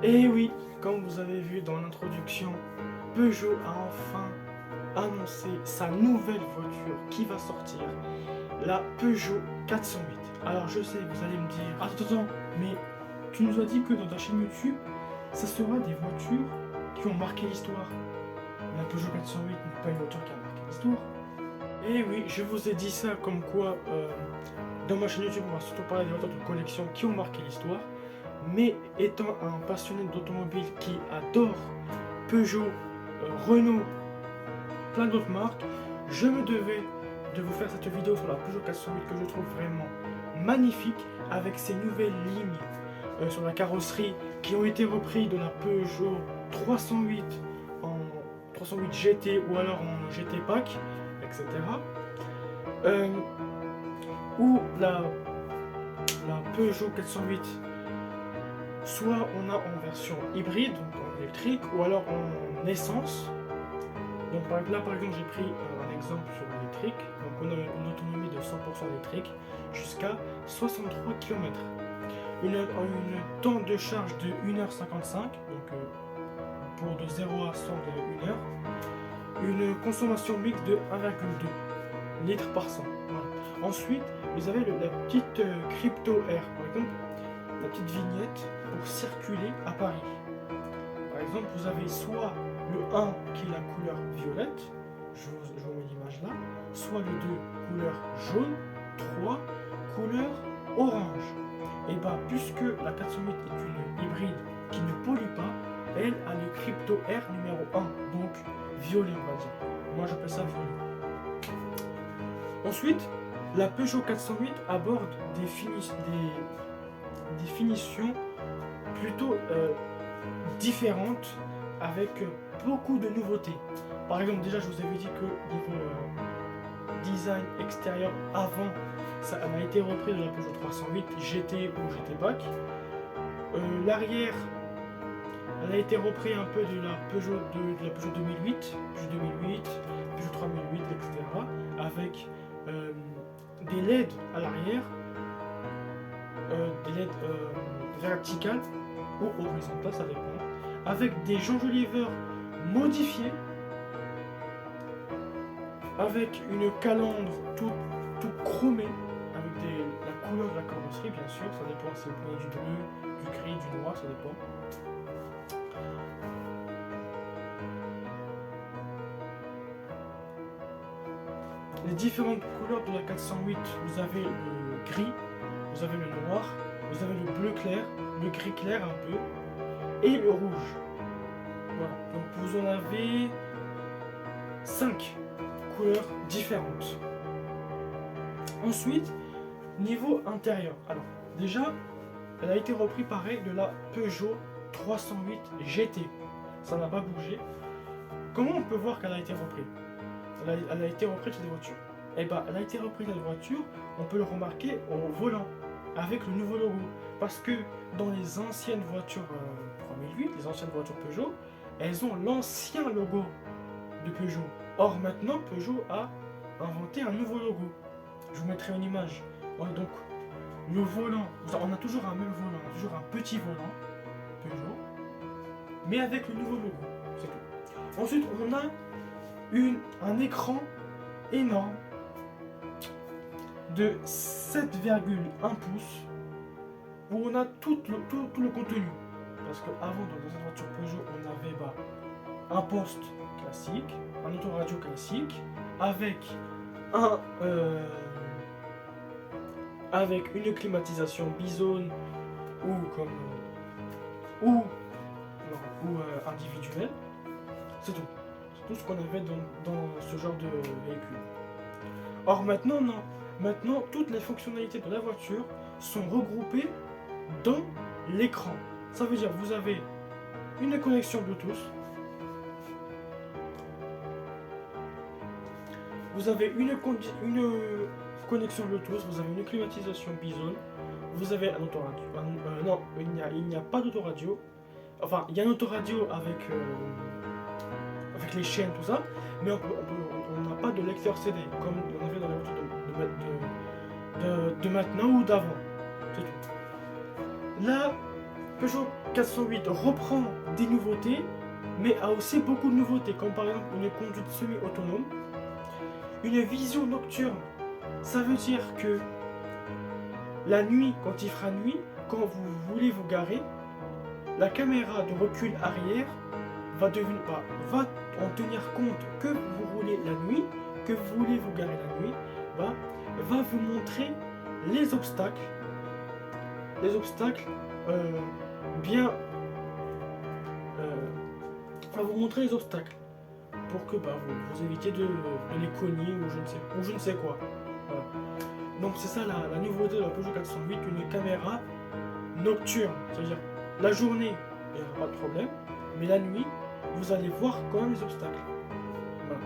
Et oui, comme vous avez vu dans l'introduction, Peugeot a enfin annoncé sa nouvelle voiture qui va sortir, la Peugeot 408. Alors je sais, vous allez me dire, attends, mais tu nous as dit que dans ta chaîne YouTube, ça sera des voitures qui ont marqué l'histoire. La Peugeot 408 n'est pas une voiture qui a marqué l'histoire. Et oui, je vous ai dit ça comme quoi, dans ma chaîne YouTube, on va surtout parler des voitures de collection qui ont marqué l'histoire. Mais étant un passionné d'automobile qui adore Peugeot, Renault, plein d'autres marques, je me devais de vous faire cette vidéo sur la Peugeot 408 que je trouve vraiment magnifique avec ses nouvelles lignes sur la carrosserie qui ont été reprises de la Peugeot 308 en 308 GT ou alors en GT Pack, etc. Ou la Peugeot 408, soit on a en version hybride, donc en électrique, ou alors en essence. Donc là par exemple j'ai pris un exemple sur l'électrique, donc on a une autonomie de 100% électrique jusqu'à 63 km. Une temps de charge de 1h55, donc pour de 0 à 100 de 1 heure. Une consommation mixte de 1,2 litres par 100. Voilà. Ensuite, vous avez la petite Crypto Air, par exemple, la petite vignette pour circuler à Paris. Par exemple, vous avez soit le 1 qui est la couleur violette, je vous mets l'image là, soit le 2 couleur jaune, 3 couleur orange. Et bah, puisque la 408 est une hybride qui ne pollue pas, elle a le Crypto Air numéro 1, donc violet on va dire. Moi j'appelle ça violet. Ensuite, la Peugeot 408 aborde des finitions plutôt différentes avec beaucoup de nouveautés. Par exemple, déjà je vous avais dit que niveau design extérieur avant, ça a été repris de la Peugeot 308 GT ou GT Pack. L'arrière, elle a été repris un peu de la Peugeot 2008, Peugeot 3008, etc. Avec des LED à l'arrière, des LED verticales ou horizontales, ça dépend, avec des enjoliveurs modifiés, avec une calandre tout chromée, avec la couleur de la carrosserie bien sûr, ça dépend si vous prenez du bleu, du gris, du noir, ça dépend. Les différentes couleurs de la 408, vous avez le gris, vous avez le noir, vous avez le bleu clair, le gris clair un peu, et le rouge. Voilà, donc vous en avez 5 couleurs différentes. Ensuite, niveau intérieur. Alors, déjà, elle a été reprise pareil de la Peugeot 308 GT. Ça n'a pas bougé. Comment on peut voir qu'elle a été reprise ? Elle a été reprise de cette voiture. Et bah, elle a été reprise de cette voiture, on peut le remarquer au volant, avec le nouveau logo. Parce que dans les anciennes voitures 3008, les anciennes voitures Peugeot, elles ont l'ancien logo de Peugeot. Or maintenant, Peugeot a inventé un nouveau logo. Je vous mettrai une image. Donc, le volant, on a toujours un même volant, toujours un petit volant Peugeot, mais avec le nouveau logo, c'est tout. Ensuite, on a un écran énorme de 7,1 pouces où on a tout le contenu. Parce qu'avant, dans cette voiture Peugeot, on avait un poste classique, un autoradio classique, avec une climatisation bizone ou individuelle. C'est tout. C'est tout ce qu'on avait dans ce genre de véhicule. Or maintenant, non. Maintenant, toutes les fonctionnalités de la voiture sont regroupées dans l'écran. Ça veut dire que vous avez une connexion Bluetooth, vous avez une connexion Bluetooth, vous avez une climatisation Bizone, vous avez un autoradio. Non, il n'y a pas d'autoradio. Enfin, il y a un autoradio avec les chaînes, tout ça, mais on n'a pas de lecteur CD comme on avait dans les voitures de maintenant ou d'avant. C'est tout. La Peugeot 408 reprend des nouveautés, mais a aussi beaucoup de nouveautés, comme par exemple une conduite semi-autonome, une vision nocturne. Ça veut dire que la nuit, quand il fera nuit, quand vous voulez vous garer, la caméra de recul arrière va en tenir compte que vous roulez la nuit, que vous voulez vous garer la nuit, va vous montrer les obstacles bien va vous montrer les obstacles pour que vous évitiez de les cogner ou je ne sais quoi. Voilà. Donc c'est ça la nouveauté de la Peugeot 408, une caméra nocturne, c'est-à-dire la journée il n'y aura pas de problème, mais la nuit vous allez voir quand même les obstacles. Voilà.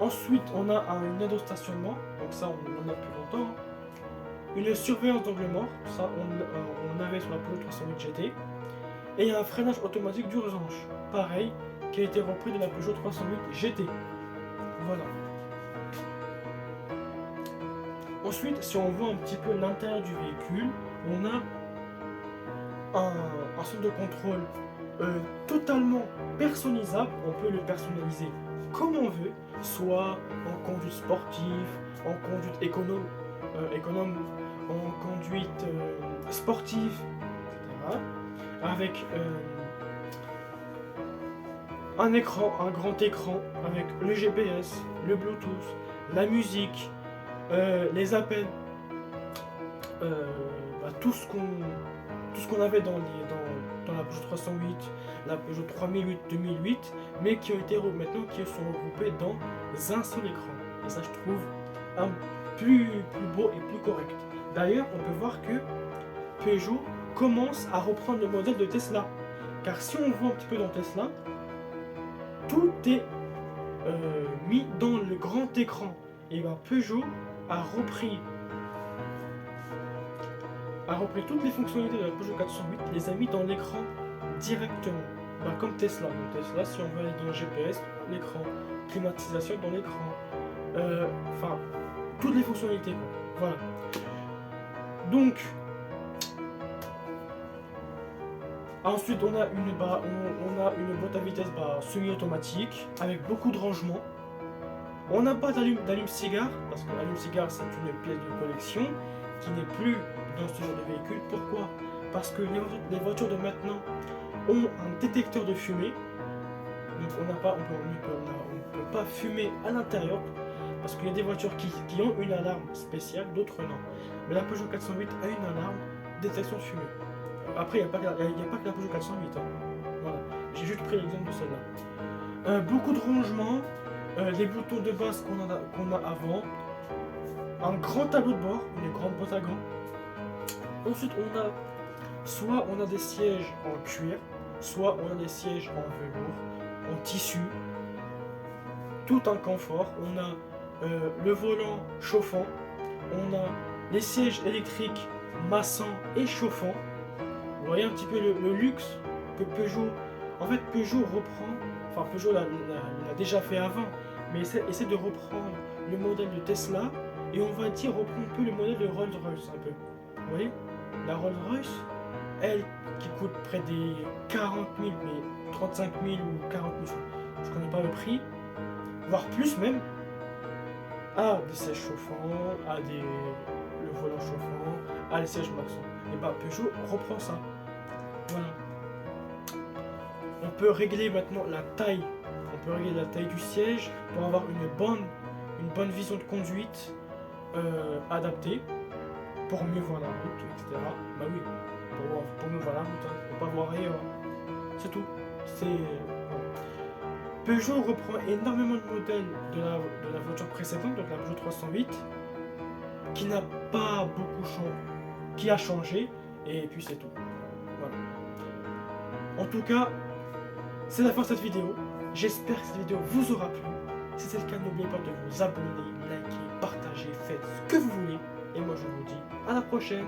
Ensuite on a une aide au stationnement, donc ça on en a depuis longtemps. Une surveillance d'angle mort, ça on avait sur la Peugeot 308 GT. Et un freinage automatique d'urgence, pareil, qui a été repris de la Peugeot 308 GT. Voilà. Ensuite, si on voit un petit peu l'intérieur du véhicule, on a un centre de contrôle totalement personnalisable. On peut le personnaliser comme on veut, soit en conduite sportive, en conduite économe, en conduite sportive, etc. Avec un grand écran, avec le GPS, le Bluetooth, la musique, les appels, tout ce qu'on avait dans la Peugeot 308, la Peugeot 3008, 2008, mais qui sont regroupés dans un seul écran. Et ça, je trouve un plus beau et plus correct. D'ailleurs, on peut voir que Peugeot commence à reprendre le modèle de Tesla. Car si on voit un petit peu dans Tesla, tout est mis dans le grand écran. Et Peugeot a repris toutes les fonctionnalités de la Peugeot 408, les a mis dans l'écran directement. Comme Tesla. Donc Tesla, si on veut aller dans le GPS, l'écran, climatisation dans l'écran. Toutes les fonctionnalités. Voilà. Donc, ensuite, on a une boîte à vitesse semi-automatique avec beaucoup de rangements. On n'a pas d'allume-cigare, parce que l'allume-cigare c'est une pièce de collection qui n'est plus dans ce genre de véhicule. Pourquoi? Parce que les voitures de maintenant ont un détecteur de fumée. Donc on ne peut pas fumer à l'intérieur, parce qu'il y a des voitures qui ont une alarme spéciale, d'autres non. Mais la Peugeot 408 a une alarme détection de fumée. Après, il n'y a pas que la Peugeot 408. Voilà. J'ai juste pris l'exemple de celle-là. Beaucoup de rangements, les boutons de base qu'on a avant, un grand tableau de bord, une grande boîte à gants. Ensuite, on a des sièges en cuir, soit on a des sièges en velours, en tissu, tout un confort. On a le volant chauffant, on a les sièges électriques massants et chauffants. Vous voyez un petit peu le luxe que Peugeot... En fait, Peugeot l'a déjà fait avant, mais essaie de reprendre le modèle de Tesla, et on va dire reprendre un peu le modèle de Rolls-Royce, un peu. Vous voyez? La Rolls-Royce, elle, qui coûte près des 40 000, mais 35 000 ou 40 000, je connais pas le prix, voire plus même, a des sièges chauffants, le volant chauffant, a les sièges massants. Et Peugeot reprend ça. Voilà. On peut régler maintenant la taille. On peut régler la taille du siège pour avoir une bonne vision de conduite adaptée, pour mieux voir la route, etc. Oui, pour mieux voir la route, pour pas voir ailleurs. C'est tout. Peugeot reprend énormément de modèles de la voiture précédente, donc la Peugeot 308, qui n'a pas beaucoup changé, qui a changé, et puis c'est tout. Voilà. En tout cas, c'est la fin de cette vidéo. J'espère que cette vidéo vous aura plu. Si c'est le cas, n'oubliez pas de vous abonner, liker, partager, faites ce que vous voulez. Et moi je vous dis à la prochaine.